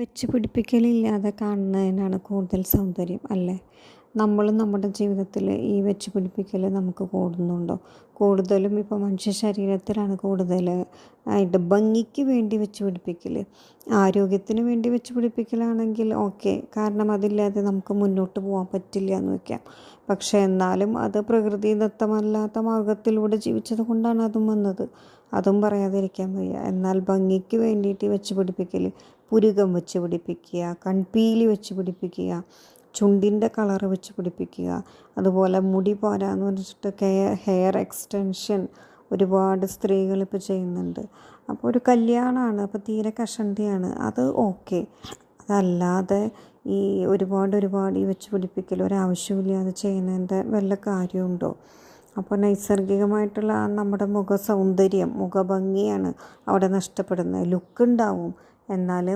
വെച്ച് പിടിപ്പിക്കലില്ലാതെ കാണുന്നതിനാണ് കൂടുതൽ സൗന്ദര്യം അല്ലേ? നമ്മൾ നമ്മുടെ ജീവിതത്തിൽ ഈ വെച്ച് പിടിപ്പിക്കൽ നമുക്ക് കൂടുന്നുണ്ടോ? കൂടുതലും ഇപ്പോൾ മനുഷ്യ ശരീരത്തിലാണ് കൂടുതൽ ആയിട്ട് ഭംഗിക്ക് വേണ്ടി വെച്ച് പിടിപ്പിക്കൽ. ആരോഗ്യത്തിന് വേണ്ടി വെച്ച് പിടിപ്പിക്കലാണെങ്കിൽ ഓക്കെ, കാരണം അതില്ലാതെ നമുക്ക് മുന്നോട്ട് പോകാൻ പറ്റില്ല എന്ന് വയ്ക്കാം. പക്ഷേ എന്നാലും അത് പ്രകൃതിദത്തമല്ലാത്ത മാർഗത്തിലൂടെ ജീവിച്ചത് കൊണ്ടാണ് അതും വന്നത്. അതും പറയാതിരിക്കാൻ വയ്യ. എന്നാൽ ഭംഗിക്ക് വേണ്ടിയിട്ട് വെച്ച് പിടിപ്പിക്കൽ, പുരുകം വെച്ച് പിടിപ്പിക്കുക, കൺപീലി വെച്ച് പിടിപ്പിക്കുക, ചുണ്ടിൻ്റെ കളറ് വെച്ച് പിടിപ്പിക്കുക, അതുപോലെ മുടി പോരാന്ന് പറഞ്ഞിട്ട് ഹെയർ എക്സ്റ്റൻഷൻ ഒരുപാട് സ്ത്രീകൾ ഇപ്പോൾ ചെയ്യുന്നുണ്ട്. അപ്പോൾ ഒരു കല്യാണമാണ്, അപ്പോൾ തീരെ കഷണ്ടിയാണ്, അത് ഓക്കെ. അതല്ലാതെ ഈ ഒരുപാട് ഈ വെച്ച് പിടിപ്പിക്കൽ ഒരാവശ്യമില്ലാതെ ചെയ്യുന്നതിൻ്റെ വല്ല കാര്യമുണ്ടോ? അപ്പോൾ നൈസർഗികമായിട്ടുള്ള നമ്മുടെ മുഖ സൗന്ദര്യം, മുഖഭംഗിയാണ് അവിടെ നഷ്ടപ്പെടുന്നത്. ലുക്ക് ഉണ്ടാവും, എന്നാൽ